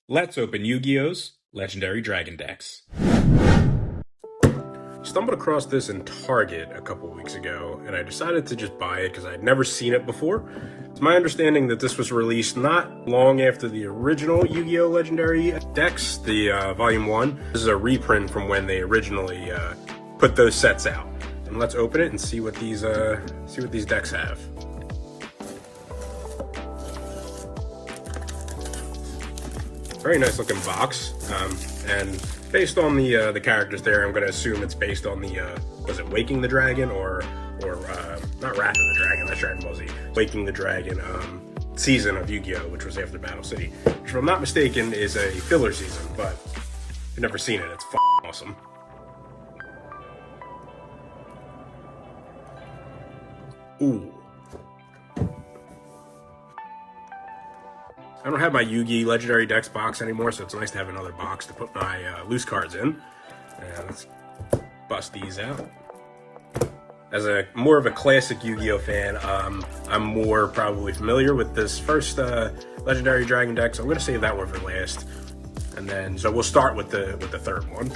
Let's open Yu-Gi-Oh's Legendary Dragon decks. Stumbled across this in Target a couple weeks ago, and I decided to just buy it because I'd never seen it before. It's my understanding that this was released not long after the original Yu-Gi-Oh! Legendary decks, the Volume 1. This is a reprint from when they originally put those sets out. And let's open it and see what these decks have. Very nice looking box, and based on the characters there, I'm going to assume it's based on the was it Waking the Dragon or not Wrath of the Dragon? That's Dragon Ball Z. Waking the Dragon season of Yu-Gi-Oh, which was after Battle City, which, if I'm not mistaken, is a filler season. But if you've never seen it, it's awesome. Ooh. I don't have my Yu-Gi Legendary Decks box anymore, so it's nice to have another box to put my loose cards in. And let's bust these out. As more of a classic Yu-Gi-Oh fan, I'm more probably familiar with this first Legendary Dragon deck, so I'm going to save that one for last. And then, so we'll start with the third one.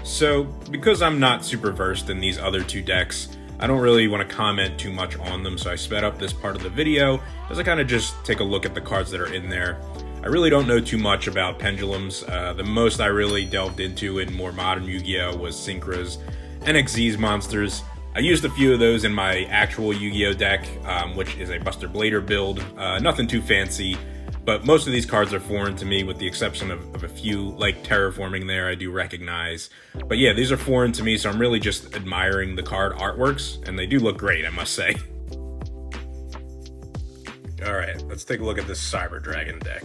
So, because I'm not super versed in these other two decks, I don't really want to comment too much on them, so I sped up this part of the video as I kind of just take a look at the cards that are in there. I really don't know too much about pendulums. The most I really delved into in more modern Yu-Gi-Oh! Was Synchros and Xyz monsters. I used a few of those in my actual Yu-Gi-Oh! Deck, which is a Buster Blader build. Nothing too fancy, but most of these cards are foreign to me with the exception of a few, like Terraforming there, I do recognize. But yeah, these are foreign to me, so I'm really just admiring the card artworks, and they do look great, I must say. Alright, let's take a look at this Cyber Dragon deck.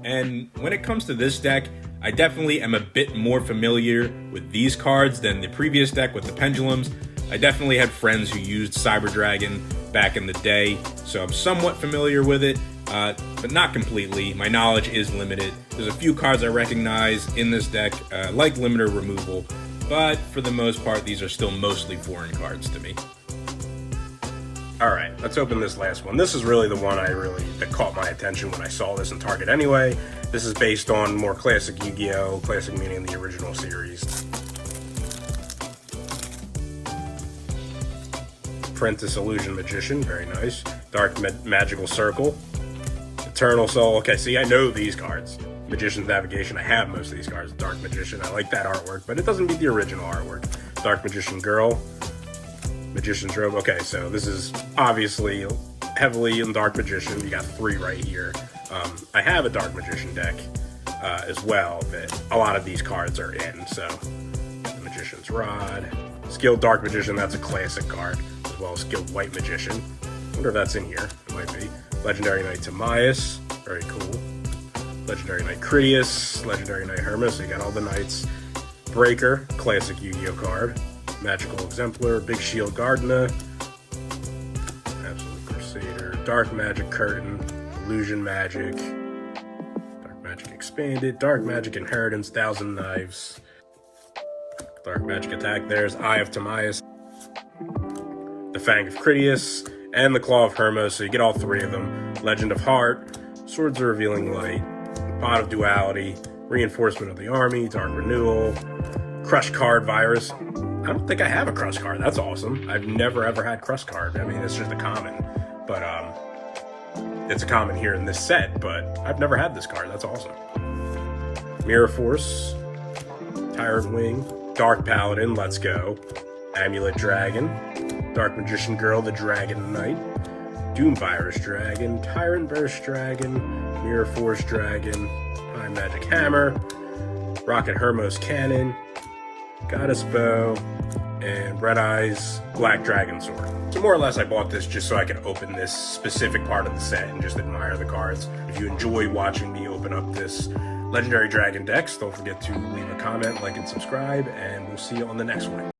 And when it comes to this deck, I definitely am a bit more familiar with these cards than the previous deck with the pendulums. I definitely had friends who used Cyber Dragon back in the day, so I'm somewhat familiar with it, but not completely. My knowledge is limited. There's a few cards I recognize in this deck, like Limiter Removal, but for the most part, these are still mostly foreign cards to me. Alright, let's open this last one. This is really the one that caught my attention when I saw this in Target anyway. This is based on more classic Yu-Gi-Oh! Classic meaning the original series. Apprentice Illusion Magician, very nice. Dark Magical Circle. Eternal Soul, okay, see, I know these cards. Magician's Navigation, I have most of these cards. Dark Magician, I like that artwork, but it doesn't beat the original artwork. Dark Magician Girl. Magician's Robe, okay, so this is obviously heavily in Dark Magician. You got three right here. I have a Dark Magician deck as well that a lot of these cards are in, so the Magician's Rod. Skilled Dark Magician, that's a classic card, as well as Skilled White Magician. I wonder if that's in here. It might be. Legendary Knight Timaeus, very cool. Legendary Knight Critias, Legendary Knight Hermes, so you got all the knights. Breaker, classic Yu-Gi-Oh card. Magical Exemplar, Big Shield Gardena, Absolute Crusader, Dark Magic Curtain, Illusion Magic, Dark Magic Expanded, Dark Magic Inheritance, Thousand Knives, Dark Magic Attack, there's Eye of Timaeus, the Fang of Critias, and the Claw of Hermes, so you get all three of them. Legend of Heart, Swords of Revealing Light, Pot of Duality, Reinforcement of the Army, Dark Renewal, Crush Card Virus. I don't think I have a Crush card. That's awesome. I've never ever had Crush card. I mean, it's just a common, but it's a common here in this set, but I've never had this card. That's awesome. Mirror Force, Tyrant Wing, Dark Paladin, let's go. Amulet Dragon, Dark Magician Girl, the Dragon Knight, Doom Virus Dragon, Tyrant Burst Dragon, Mirror Force Dragon, Time Magic Hammer, Rocket Hermos Cannon, Goddess Bow, and Red Eyes Black Dragon Sword. So more or less I bought this just so I could open this specific part of the set and just admire the cards. If you enjoy watching me open up this Legendary Dragon decks, don't forget to leave a comment, like, and subscribe, and we'll see you on the next one.